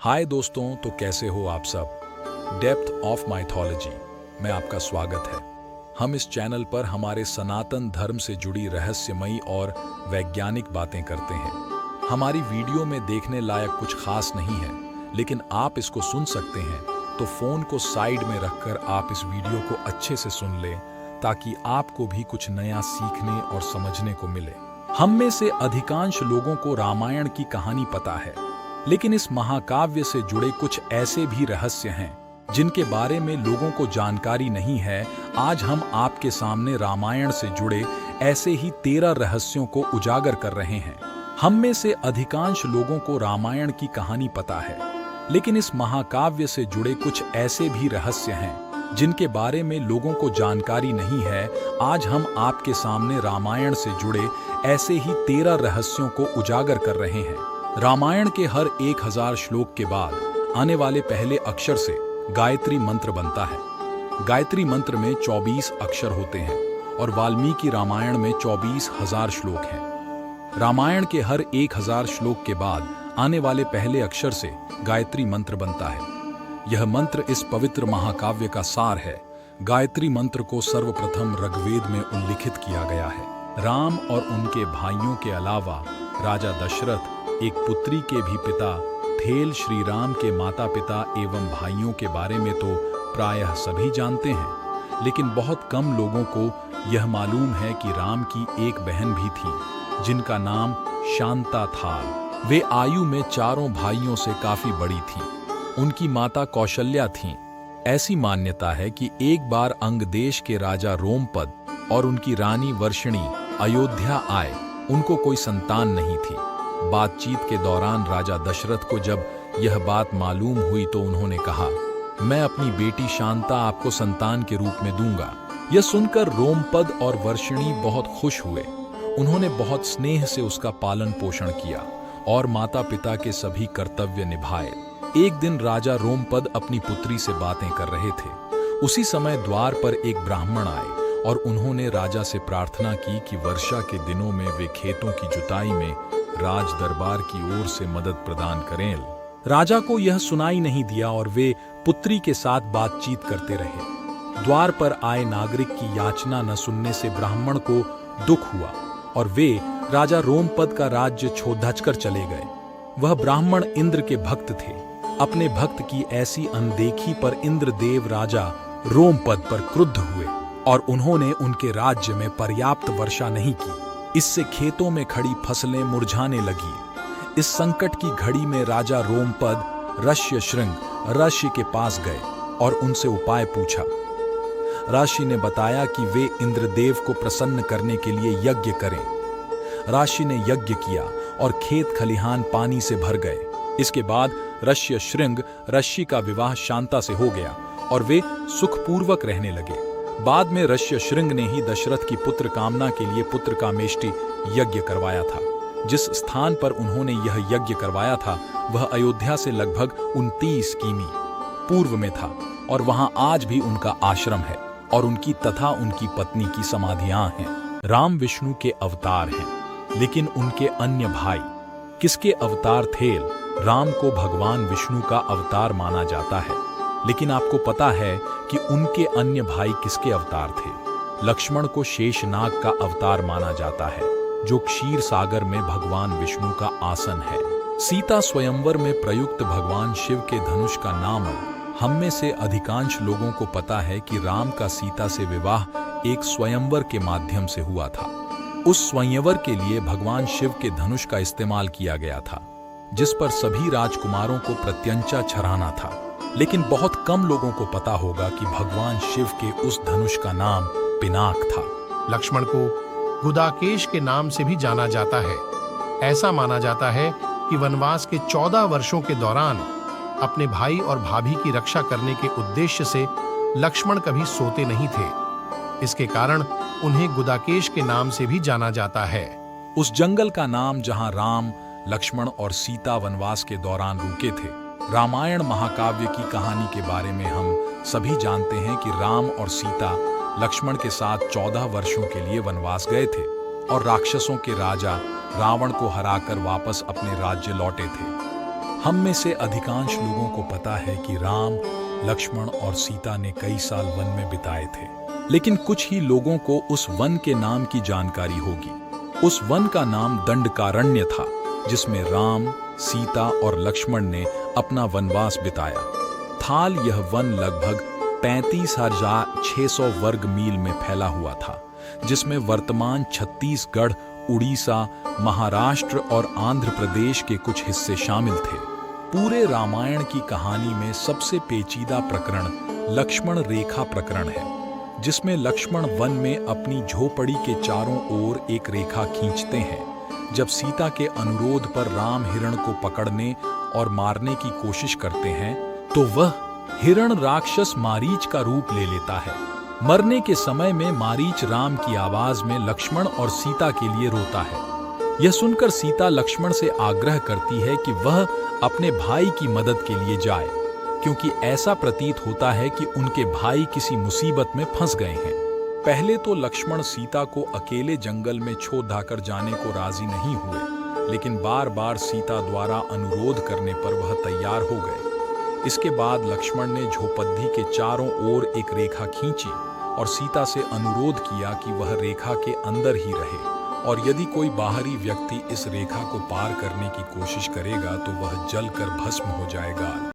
हाय दोस्तों, तो कैसे हो आप सब। डेप्थ ऑफ माइथोलॉजी में आपका स्वागत है। हम इस चैनल पर हमारे सनातन धर्म से जुड़ी रहस्यमयी और वैज्ञानिक बातें करते हैं। हमारी वीडियो में देखने लायक कुछ खास नहीं है, लेकिन आप इसको सुन सकते हैं, तो फोन को साइड में रखकर आप इस वीडियो को अच्छे से सुन लें, ताकि आपको भी कुछ नया सीखने और समझने को मिले। हम में से अधिकांश लोगों को रामायण की कहानी पता है, लेकिन इस महाकाव्य से जुड़े कुछ ऐसे भी रहस्य हैं जिनके बारे में लोगों को जानकारी नहीं है। आज हम आपके सामने रामायण से जुड़े ऐसे ही 13 रहस्यों को उजागर कर रहे हैं। हम में से अधिकांश लोगों को रामायण की कहानी पता है, लेकिन इस महाकाव्य से जुड़े कुछ ऐसे भी रहस्य हैं जिनके बारे में लोगों को जानकारी नहीं है। आज हम आपके सामने रामायण से जुड़े ऐसे ही 13 रहस्यों को उजागर कर रहे हैं। रामायण के हर 1000 श्लोक के बाद आने वाले पहले अक्षर से गायत्री मंत्र बनता है। गायत्री मंत्र में 24 अक्षर होते हैं और वाल्मीकि रामायण में 24,000 श्लोक हैं। रामायण के हर 1000 श्लोक के बाद आने वाले पहले अक्षर से गायत्री मंत्र बनता है। यह मंत्र इस पवित्र महाकाव्य का सार है। गायत्री मंत्र को सर्वप्रथम ऋग्वेद में उल्लिखित किया गया है। राम और उनके भाइयों के अलावा राजा दशरथ एक पुत्री के भी पिता थे। श्री राम के माता पिता एवं भाइयों के बारे में तो प्रायः सभी जानते हैं, लेकिन बहुत कम लोगों को यह मालूम है कि राम की एक बहन भी थी जिनका नाम शांता था। वे आयु में चारों भाइयों से काफी बड़ी थी। उनकी माता कौशल्या थीं। ऐसी मान्यता है कि एक बार अंग देश के राजा रोमपद और उनकी रानी वर्षिणी अयोध्या आए। उनको कोई संतान नहीं थी। बातचीत के दौरान राजा दशरथ को जब यह बात मालूम हुई तो उन्होंने कहा, मैं अपनी बेटी शांता आपको संतान के रूप में दूंगा। यह सुनकर रोमपद और वर्षिणी बहुत खुश हुए। उन्होंने बहुत स्नेह से उसका पालन पोषण किया और माता पिता के सभी कर्तव्य निभाए। एक दिन राजा रोमपद अपनी पुत्री से बातें कर रहे थे। उसी समय द्वार पर एक ब्राह्मण आए और उन्होंने राजा से प्रार्थना की कि वर्षा के दिनों में वे खेतों की जुताई में राज दरबार की ओर से मदद प्रदान करें। राजा को यह सुनाई नहीं दिया और वे पुत्री के साथ बातचीत करते रहे। द्वार पर आए नागरिक की याचना न सुनने से ब्राह्मण को दुख हुआ और वे राजा रोमपद का राज्य छोड़कर चले गए। वह ब्राह्मण इंद्र के भक्त थे। अपने भक्त की ऐसी अनदेखी पर इंद्रदेव राजा रोमपद पर क्रुद्ध हुए और उन्होंने उनके राज्य में पर्याप्त वर्षा नहीं की। इससे खेतों में खड़ी फसलें मुरझाने लगी। इस संकट की घड़ी में राजा रोमपद ऋष्यशृंग ऋषि के पास गए और उनसे उपाय पूछा। ऋषि ने बताया कि वे इंद्रदेव को प्रसन्न करने के लिए यज्ञ करें। ऋषि ने यज्ञ किया और खेत खलिहान पानी से भर गए। इसके बाद ऋष्यशृंग ऋषि का विवाह शांता से हो गया और वे सुखपूर्वक रहने लगे। बाद में ऋष्यशृंग ने ही दशरथ की पुत्र कामना के लिए पुत्र कामेष्टि यज्ञ करवाया था। जिस स्थान पर उन्होंने यह यज्ञ करवाया था वह अयोध्या से लगभग 29 किमी पूर्व में था और वहां आज भी उनका आश्रम है और उनकी तथा उनकी पत्नी की समाधियां हैं। राम विष्णु के अवतार हैं, लेकिन उनके अन्य भाई किसके अवतार थे? राम को भगवान विष्णु का अवतार माना जाता है, लेकिन आपको पता है कि उनके अन्य भाई किसके अवतार थे? लक्ष्मण को शेषनाग का अवतार माना जाता है, जो क्षीर सागर में भगवान विष्णु का आसन है। सीता स्वयंवर में प्रयुक्त भगवान शिव के धनुष का नाम हम में से अधिकांश लोगों को पता है कि राम का सीता से विवाह एक स्वयंवर के माध्यम से हुआ था। उस स्वयंवर के लिए भगवान शिव के धनुष का इस्तेमाल किया गया था, जिस पर सभी राजकुमारों को प्रत्यंचा चढ़ाना था। लेकिन बहुत कम लोगों को पता होगा कि भगवान शिव के उस धनुष का नाम पिनाक था। लक्ष्मण को गुदाकेश के नाम से भी जाना जाता है। ऐसा माना जाता है कि वनवास के 14 वर्षों के दौरान अपने भाई और भाभी की रक्षा करने के उद्देश्य से लक्ष्मण कभी सोते नहीं थे। इसके कारण उन्हें गुदाकेश के नाम से भी जाना जाता है। उस जंगल का नाम जहां राम, लक्ष्मण और सीता वनवास के दौरान रुके थे। रामायण महाकाव्य की कहानी के बारे में हम सभी जानते हैं कि राम और सीता लक्ष्मण के साथ 14 वर्षों के लिए वनवास गए थे और राक्षसों के राजा रावण को हराकर वापस अपने राज्य लौटे थे। हम में से अधिकांश लोगों को पता है कि राम, लक्ष्मण और सीता ने कई साल वन में बिताए थे, लेकिन कुछ ही लोगों को उस वन के नाम की जानकारी होगी। उस वन का नाम दंडकारण्य था, जिसमें राम, सीता और लक्ष्मण ने अपना वनवास बिताया। थाल यह वन लगभग 35,600 वर्ग मील में फैला हुआ था, जिसमें वर्तमान छत्तीसगढ़, उड़ीसा, महाराष्ट्र और आंध्र प्रदेश के कुछ हिस्से शामिल थे। पूरे रामायण की कहानी में सबसे पेचीदा प्रकरण लक्ष्मण रेखा प्रकरण है, जिसमें लक्ष्मण वन में अपनी झोपड़ी के चारों ओर एक रेखा खींचते हैं। जब सीता के अनुरोध पर राम हिरण को पकड़ने और मारने की कोशिश करते हैं, तो वह हिरण राक्षस मारीच का रूप ले लेता है। मरने के समय में मारीच राम की आवाज में लक्ष्मण और सीता के लिए रोता है। यह सुनकर सीता लक्ष्मण से आग्रह करती है कि वह अपने भाई की मदद के लिए जाए, क्योंकि ऐसा प्रतीत होता है कि उनके भाई किसी मुसीबत में फंस गए हैं। पहले तो लक्ष्मण सीता को अकेले जंगल में छोड़ कर जाने को राजी नहीं हुए, लेकिन बार बार सीता द्वारा अनुरोध करने पर वह तैयार हो गए। इसके बाद लक्ष्मण ने झोपड़ी के चारों ओर एक रेखा खींची और सीता से अनुरोध किया कि वह रेखा के अंदर ही रहे, और यदि कोई बाहरी व्यक्ति इस रेखा को पार करने की कोशिश करेगा तो वह जलकर भस्म हो जाएगा।